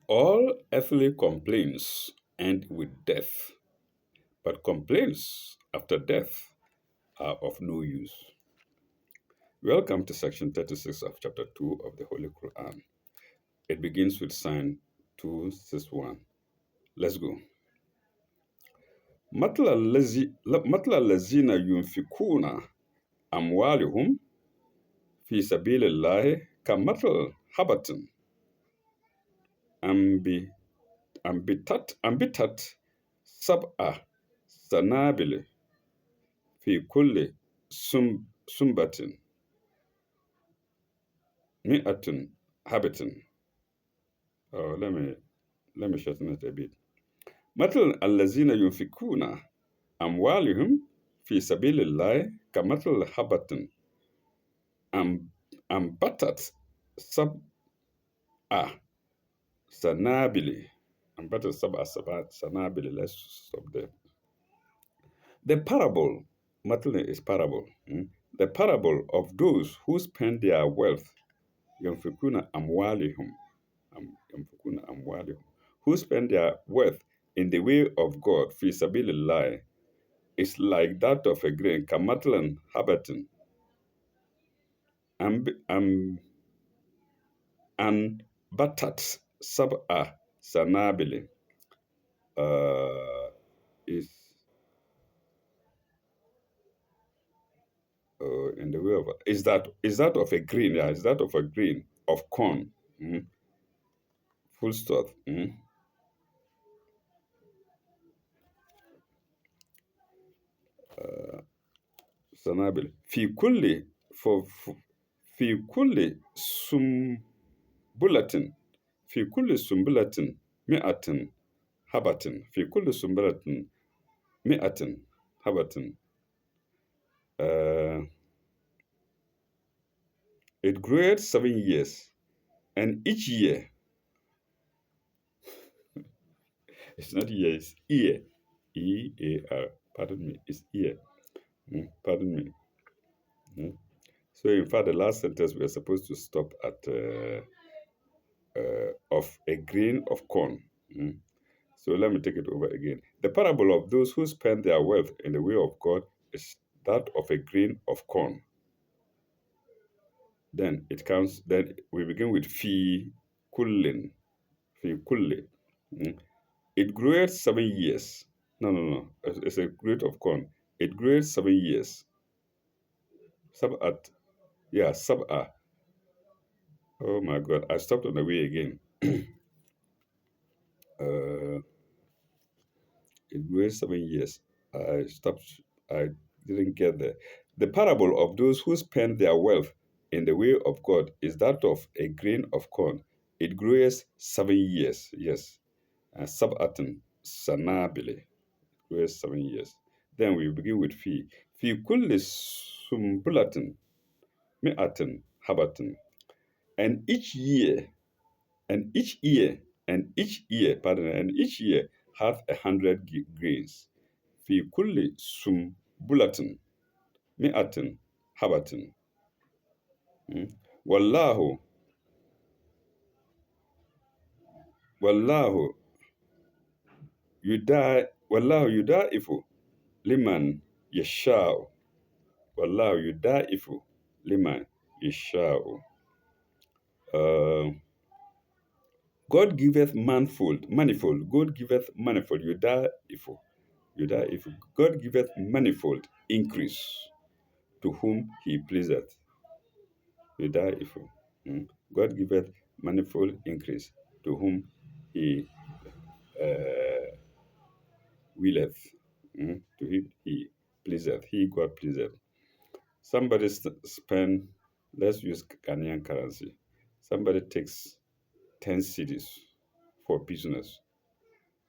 All earthly complaints end with death, but complaints after death are of no use. Welcome to section 36 of chapter 2 of the Holy Quran. It begins with sign 261. Let's go. مثل الذين ينفقون أموالهم في سبيل الله كمثل حبة أنبتت أنبتت سبع سنابل في كل سنبة مئة حبة. Let me shorten it a bit. مثل الذين ينفقون أموالهم في سبيل الله كمثل حبة أنبتت سبع سنابل. أنبتت سبع سنابل. Let's stop there. The parable, مثل is parable. The parable of those who spend their wealth ينفقون أموالهم ينفقون أموالهم who spend their wealth in the way of God في سبيل الله is like that of a grain كمثل حبة أنبتت سبع سنابل is in the way of is that of a grain, is that of a grain of corn. Full stop. سنابل في كل في كل سنبلة في كل سنبلة مئة حبة في كل سنبلة مئة حبة. It grew 7 years, and each year, it's not year, it's year, E-A-R, pardon me, it's year, pardon me. So in fact, the last sentence we are supposed to stop at of a grain of corn. So let me take it over again. The parable of those who spend their wealth in the way of God is that of a grain of corn. Then it comes, then we begin with fi kullin. Fi kulli. It grew 7 years. No. It's a grade of corn. It grew 7 years. Sab'at. Yeah, sab'a. Oh my God, I stopped on the way again. It grew 7 years. I stopped. I didn't get there. The parable of those who spend their wealth in the way of God is that of a grain of corn. It grows 7 years. Yes. Sab'atan sanabile. Grows 7 years. Then we begin with fi. Fi kulli sumbulatin mi'atin habatin. And each year, and each year, and each year, and each year hath 100 grains. في كل سنبلة مئة حبة. والله يضاعف لمن يشاء. والله يضاعف لمن يشاء. God giveth manifold. God giveth manifold. Yudaifu. God giveth manifold increase to whom he pleaseth. Yudaifu. God giveth manifold increase to whom he willeth. To him he pleaseth. He, God, pleaseth. Somebody spend, let's use Ghanaian currency. Somebody takes 10 cities for business.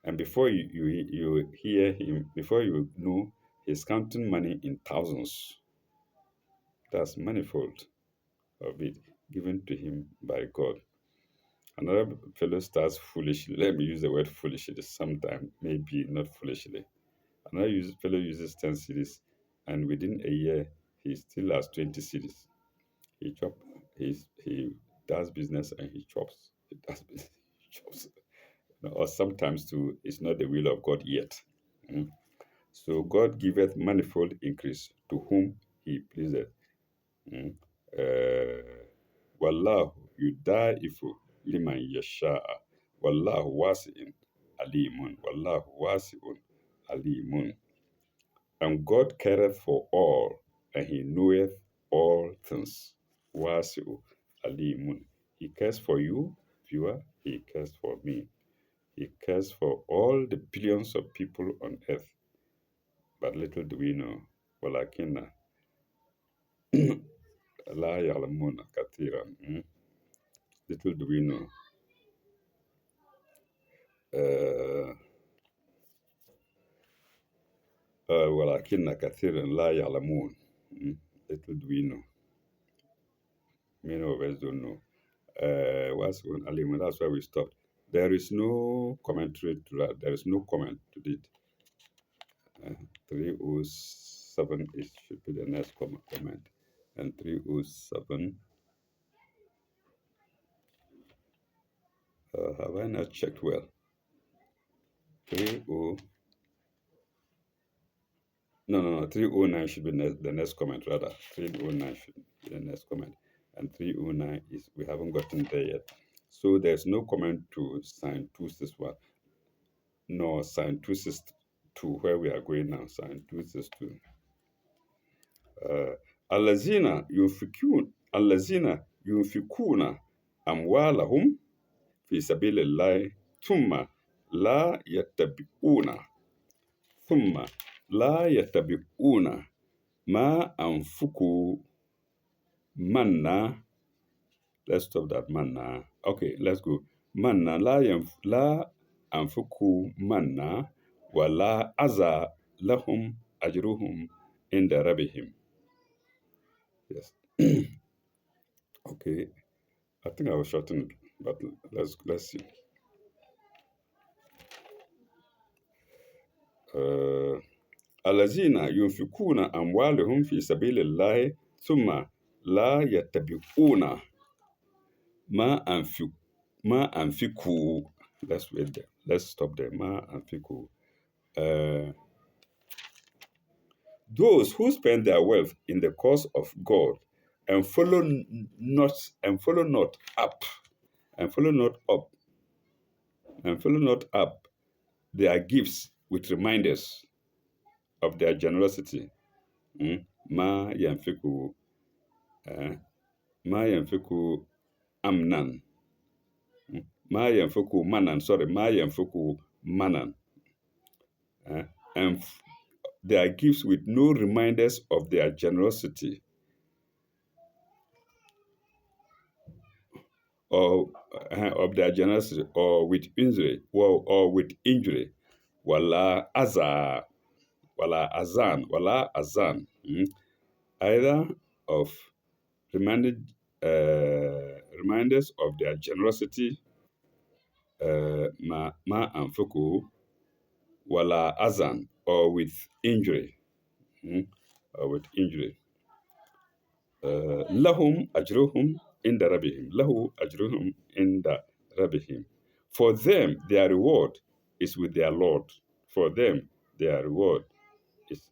And before you hear him, before you know, he's counting money in thousands. That's manifold of it given to him by God. Another fellow starts foolishly. Let me use the word foolishly sometime, maybe not foolishly. Another fellow uses 10 cities, and within a year, he still has 20 cities. He does business and he chops. He does business, he chops. or sometimes too, it's not the will of God yet. Mm. So God giveth manifold increase to whom he pleaseth. Mm. Uh, Wallahu yudaifu liman yasha'a. Wallahu wasi'in alimun. Wallahu wasi'un alimun. And God careth for all, and he knoweth all things. Wasi'u alimun. He cares for you, viewer. He cares for me. He cares for all the billions of people on earth. But little do we know. ولكن لا يعلمون كثيرا. Little do we know. Uh, ولكن كثيرا لا يعلمون. Little do we know. Many of us don't know. What's one alim? That's why we stopped. There is no commentary to that. There is no comment to it. 307 is should be the next comment. And 307. Have I not checked well? 30. No. 309 should be the next comment, rather. 309 should be the next comment. And 309 is, we haven't gotten there yet. So there's no comment to sign 261, nor sign 262, where we are going now, sign 262. الذين ينفقون أموالهم في سبيل الله لا يتبعون ثم لا يتبعون ما أنفقوا منا. Let's stop that manna. Okay, let's go. Manna لا أنفقوا منا ولا أذى لهم أجرهم عند ربهم. Yes. Okay. I think I was shorten it, but let's see. الذين ينفقون أموالهم في سبيل الله ثم لا يتبعون ما أنفقوا. Let's wait there. Let's stop there. ما أنفقوا. Those who spend their wealth in the cause of God and follow not up and follow not up their gifts with reminders of their generosity. Ma yanfiku amnan. Ma yanfiku manan. Sorry, ma yanfiku manan. And their gifts with no reminders of their generosity, or of their generosity, or with injury, or with injury. Wala azan, either of reminders of their generosity, ma anfuku, wala azan, or with injury, or with injury. Lahum ajruhum inda rabihim. Lahu ajruhum inda rabihim. For them, their reward is with their Lord. For them, their reward is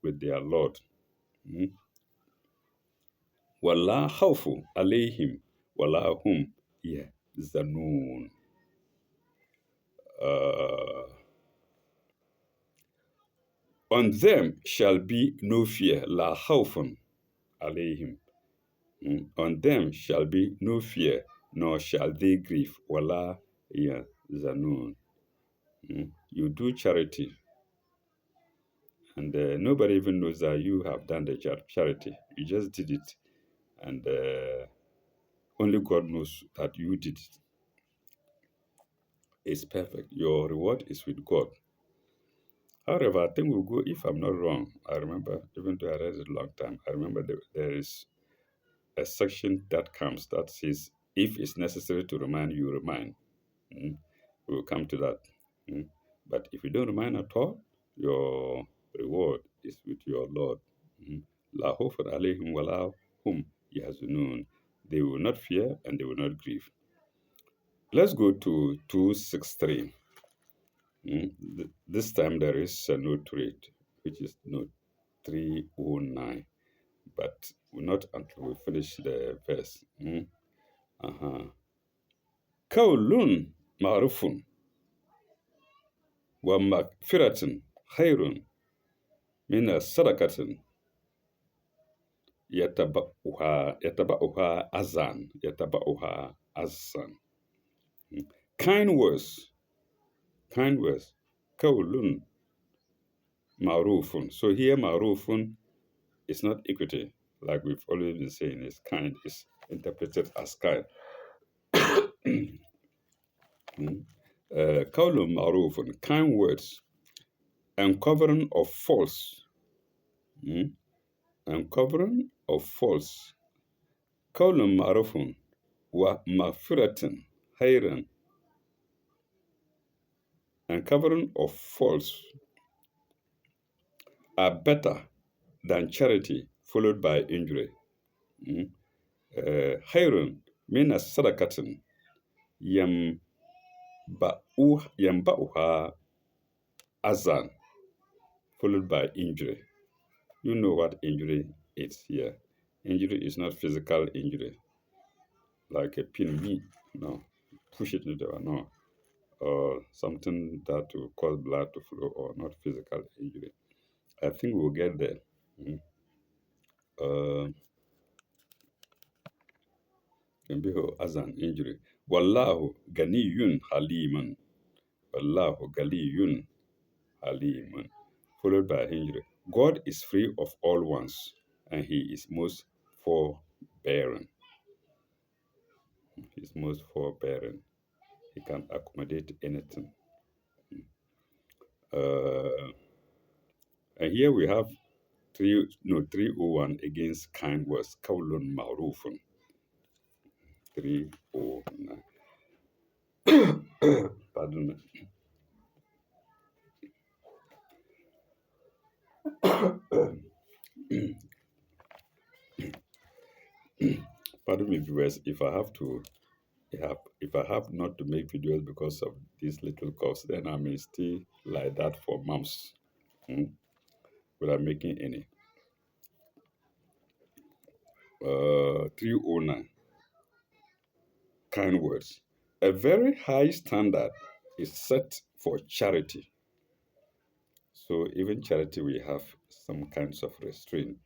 with their Lord. Wala khawfu alayhim wala hum yahzanun. On them shall be no fear. La khawfun alayhim. On them shall be no fear, nor shall they grieve. Wala yahzanun. You do charity, and nobody even knows that you have done the charity. You just did it, and only God knows that you did it. It's perfect. Your reward is with God. However, I think we'll go, if I'm not wrong, I remember, even though I read it a long time, I remember there is a section that comes that says, if it's necessary to remind you, remind. We will come to that. But if you don't remind at all, your reward is with your Lord. La khawfun alayhim wala hum yahzanun. They will not fear and they will not grieve. Let's go to 263. This time there is a note to it, which is note 309, but not until we finish the verse. Uh-huh. Kaulun ma'rufun wa magfiratun khairun min sadaqatin yataba'uha azan. Kind words, kind words. Kaulun ma'rufun. So here ma'rufun is not equity, like we've always been saying. It's kind. It's interpreted as kind. Kaulun ma'rufun, kind words, uncovering of false, mm, uncovering of false. Kaulun ma'rufun wa maghfiratin khairan, uncovering of false are better than charity followed by injury. Mm. Khairun mina sadakatin yamba'uha azan followed by injury. You know what injury is here. Injury is not physical injury, like a pin me, no, push it into the no, or something that will cause blood to flow, or not physical injury. I think we'll get there. Mm. Uh, can be as an injury. Wallahu ganiyun haliman. Wallahu ganiyun haliman. Followed by injury. God is free of all wants, and He is most forbearing. He is most forbearing. He can accommodate anything. Uh, and here we have 301 against kind words. Kaulun ma'rufun. 309. Pardon me. Pardon me, viewers, if I have not to make videos because of these little coughs, then I may stay like that for months, without making any. 309, kind words. A very high standard is set for charity. So even charity, we have some kinds of restraint.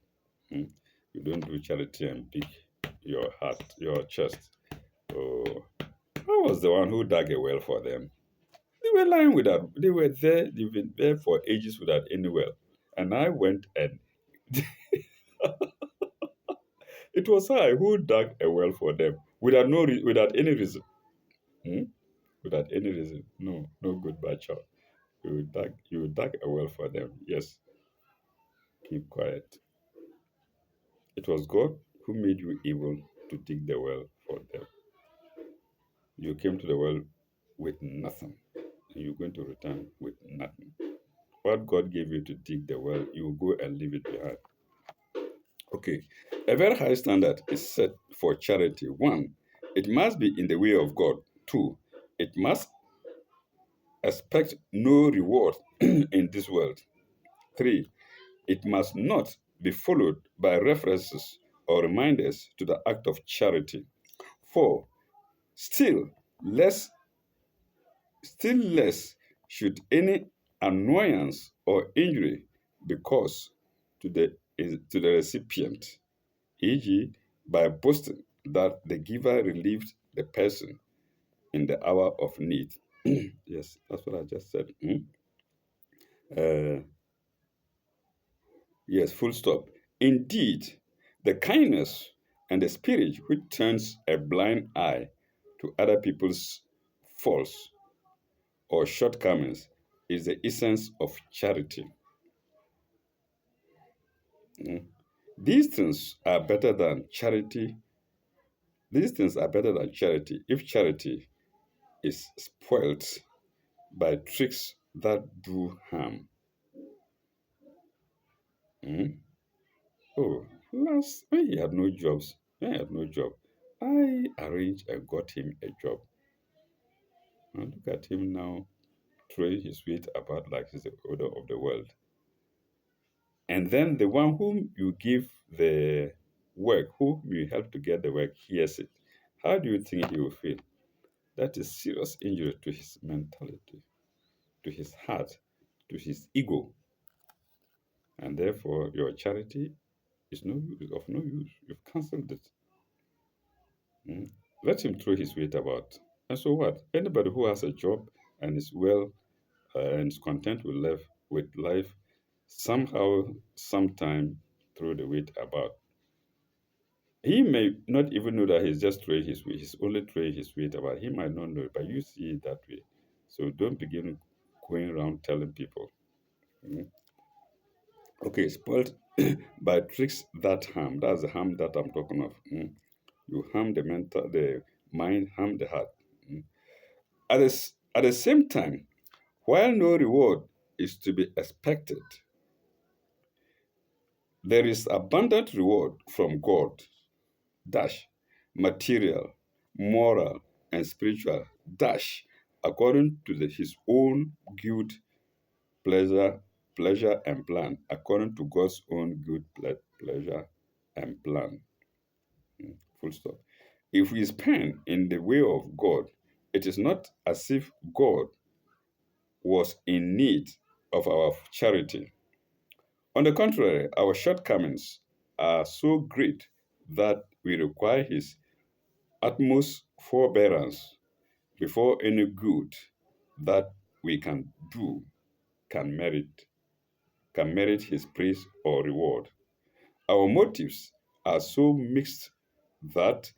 mm. You don't do charity and pick your heart, your chest. Oh, I was the one who dug a well for them. They were lying without, they were there, they've been there for ages without any well. And I went and it was I who dug a well for them without without any reason. Hmm? Without any reason. No, no good bad child. You dug a well for them. Yes, keep quiet. It was God who made you able to dig the well for them. You came to the well with nothing, and you're going to return with nothing. What God gave you to dig the well, you will go and leave it behind. Okay. A very high standard is set for charity. One, it must be in the way of God. Two, it must expect no reward in this world. Three, it must not be followed by references or reminders to the act of charity. Four, still less, still less should any annoyance or injury be caused to the recipient, e.g., by boasting that the giver relieved the person in the hour of need. Yes, that's what I just said. Uh, yes, full stop. Indeed, the kindness and the spirit which turns a blind eye to other people's faults or shortcomings is the essence of charity. Mm. These things are better than charity. These things are better than charity if charity is spoilt by tricks that do harm. Mm. Oh, last when he had no job, I arranged and got him a job. And look at him now throwing his weight about like he's the order of the world. And then the one whom you give the work, whom you help to get the work, hears it. How do you think he will feel? That is serious injury to his mentality, to his heart, to his ego. And therefore, your charity is of no use. You've cancelled it. Mm. Let him throw his weight about. And so what? Anybody who has a job and is well and is content with life, somehow, sometime, throw the weight about. He may not even know that he's just throwing his weight. He's only throwing his weight about. He might not know it, but you see it that way. So don't begin going around telling people. Mm. Okay, spoiled by tricks that harm. That's the harm that I'm talking of. Mm. You harm the mind, harm the heart. Mm. At the same time, while no reward is to be expected, there is abundant reward from God, dash, material, moral, and spiritual, dash, according to his own good pleasure, pleasure and plan, according to God's own good pleasure and plan. Full stop. If we spend in the way of God, it is not as if God was in need of our charity. On the contrary, our shortcomings are so great that we require His utmost forbearance before any good that we can do can merit His praise or reward. Our motives are so mixed that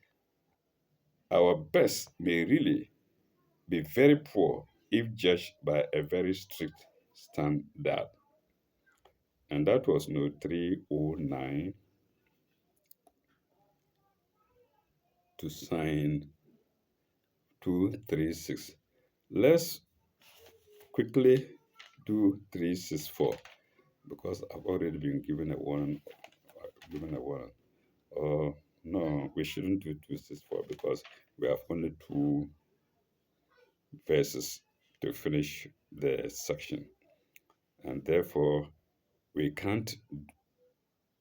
our best may really be very poor if judged by a very strict standard. And that was note 309 to sign 236. Let's quickly do 364 because I've already been given a warning. Given a warning. No, we shouldn't do 264 because we have only two verses to finish the section, and therefore we can't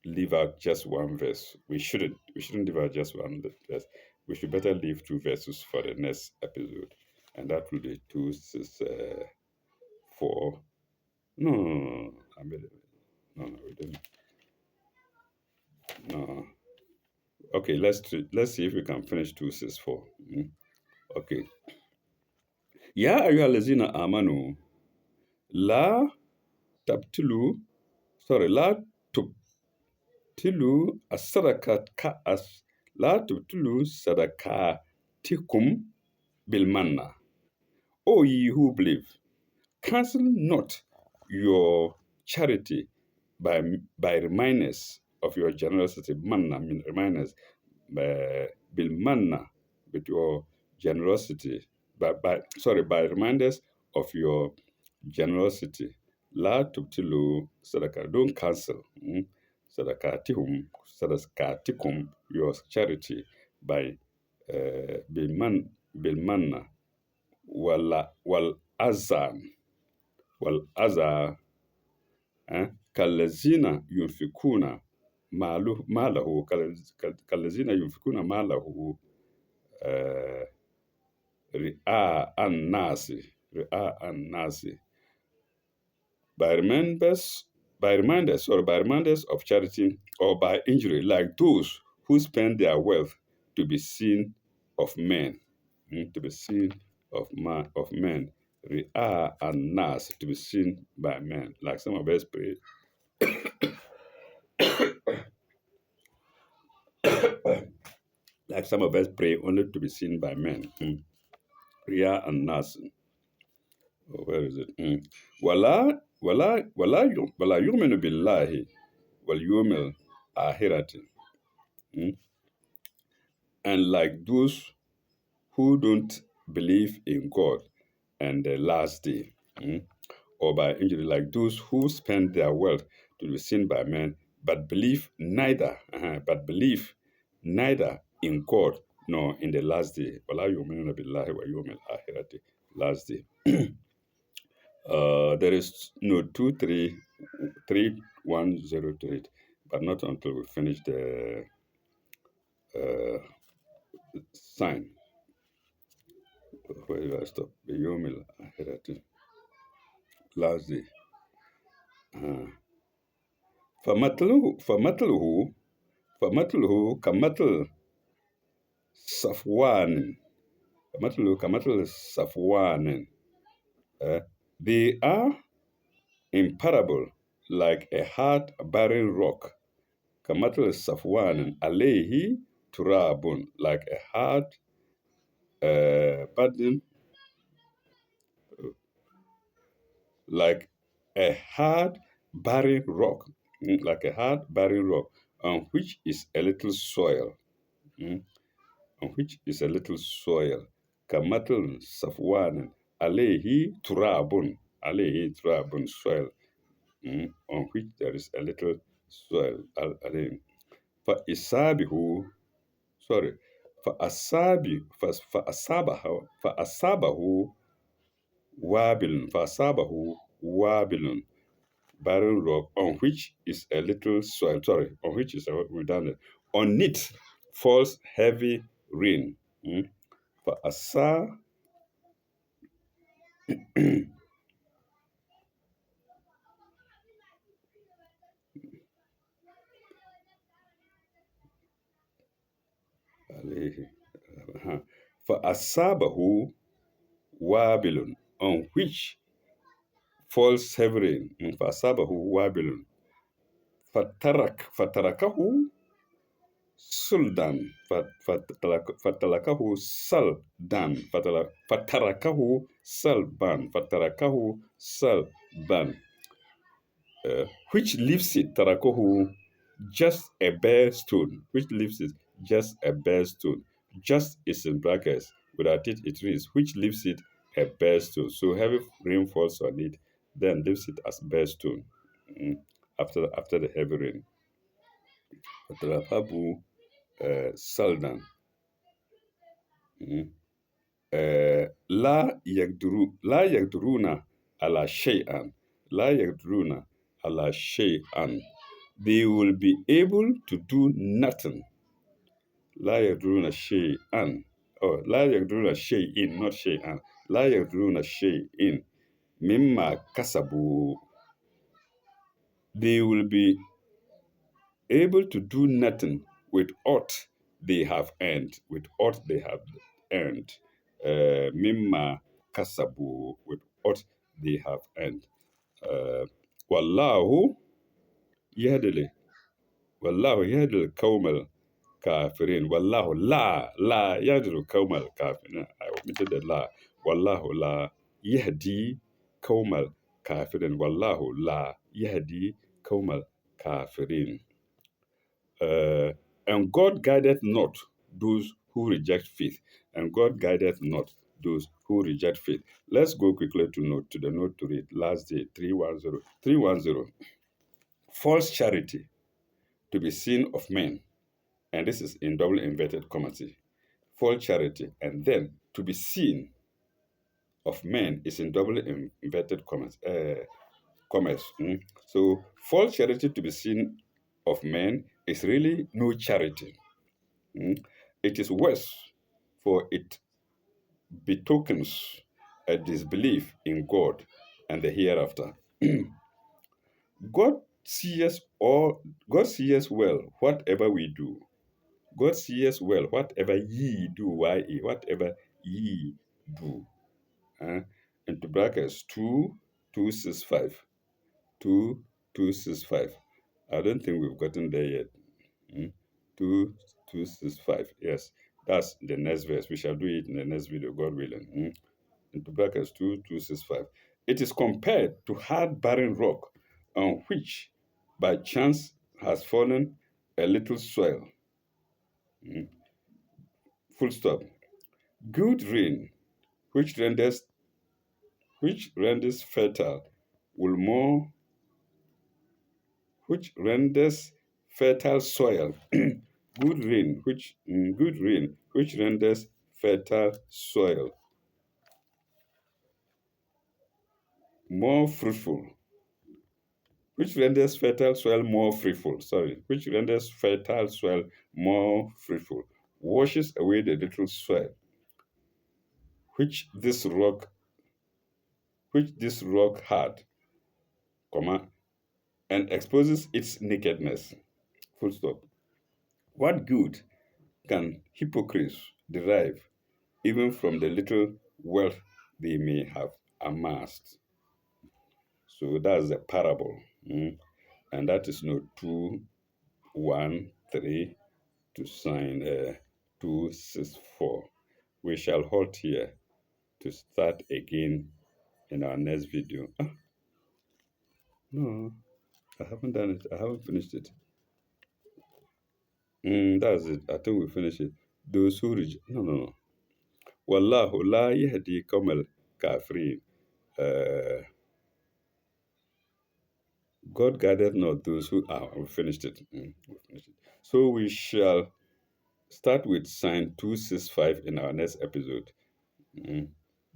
leave out just one verse. We shouldn't. We shouldn't leave out just one verse. We should better leave two verses for the next episode, and that will be 264. No, no, no, no. I made it. No, no, we didn't. No. Okay, let's see if we can finish 264. Okay. Ya ayyuhal lazina amanu la tabtilu la tubtilu as-sadaqat ka as la tubtilu sadaqatikum bil manna. O ye who believe, cancel not your charity by reminders of your generosity. Manna mean reminders bil manna with your generosity. By reminders of your generosity. La tubtilu sadaka. Don't cancel. Sadakatikum, your charity by bil manna wal azan والأذى كالذين ينفقون ماله كالذين ينفقون ماله رئاء الناس by reminders of charity or by injury, like those who spend their wealth to be seen of men, to be seen of men, and nas to be seen by men. Like some of us pray, only to be seen by men. Ria and nas. Oh, where is it? Wala yu'minu billahi wal yawmil akhirati. And like those who don't believe in God and the last day, or by injury, like those who spend their wealth to be seen by men, but believe neither in God nor in the last day. وَلَا يُؤْمِنُونَ بِاللَّهِ وَيَوْمِ الْآخِرَةِ. last day. There is no 2 3 3 1 0 to it, but not until we finish the uh, sign. Where did I stop? The Yomil Ahirati. Last day. Uh, فمثله كمثل صفوان. فمثله كمثل صفوان. They are in parable like a hard barren rock. كمثل صفوان عليه تراب, like a hard burden, like a hard barren rock, like a hard barren rock, on which is a little soil, mm, on which is a little soil. كمثل صفوان عليه تراب, عليه تراب, soil, on which there is a little soil. فإصابه, sorry, فأصابه وابل, barren rock, on which is a little soil. Sorry, on which is we've done it. On it falls heavy rain. فأصابه فأصابه وابل, on which falls heavy rain. فأصابه وابل فتركه سلدان, فتركه سلبان, فتركه سلبان, which leaves it tarakohu, just a bare stone, which leaves it just a bare stone. Just is in brackets, without it it reads which leaves it a bare stone. So heavy rain falls on it, then leaves it as bare stone, after the heavy rain. Fatarapabu saldan. لا يقدرون على شيئا, لا يقدرون على شيئا, they will be able to do nothing. لا يقدرون شيئا, oh, لا يقدرون شيئا, not شيئا, لا يقدرون شيئا مما كسبوا, they will be able to do nothing with aught they have earned, with aught they have earned. Mimma kasabu, with aught they have earned. Wallahu yahdili, wallahu yahdil kaumal kafirin. Wallahu la yahdil kaumal kafirin. I omitted the la. Wallahu la yahdi kaumal kafirin. Wallahu la yahdi kaumal kafirin. And God guideth not those who reject faith. And God guideth not those who reject faith. Let's go quickly to the note to read. Last day, 310. 310. False charity to be seen of men. And this is in double inverted commas. False charity. And then to be seen of men is in double inverted commas. So false charity to be seen of men is really no charity. It is worse, for it betokens a disbelief in God and the hereafter. God sees all. God sees well whatever we do. God sees well whatever ye do. Ye, whatever ye do. Into brackets 2265. 2265. I don't think we've gotten there yet. 2265. Yes, that's the next verse. We shall do it in the next video, God willing. Into brackets 2265. It is compared to hard barren rock on which by chance has fallen a little soil. Full stop. Good rain, which renders fertile, will more which renders fertile soil. Good rain which renders fertile soil. more fruitful, which renders fertile soil more fruitful. Sorry, which renders fertile soil more fruitful, washes away the little soil which this rock had, comma, and exposes its nakedness. Full stop. What good can hypocrites derive even from the little wealth they may have amassed? So that's the parable. And that is note 213 to sign 264. We shall halt here to start again in our next video. Ah, no, I haven't done it. I haven't finished it. That's it. I think we finished it. Those who no, no, no. Wallahu la yahdi kamal kafirin. Uh, God guideth not those who are. We finished it. We finished it. So we shall start with sign 265 in our next episode.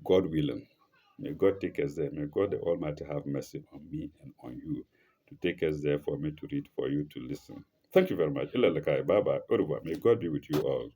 God willing. May God take us there. May God the Almighty have mercy on me and on you to take us there for me to read, for you to listen. Thank you very much. Bye bye. Au revoir. May God be with you all.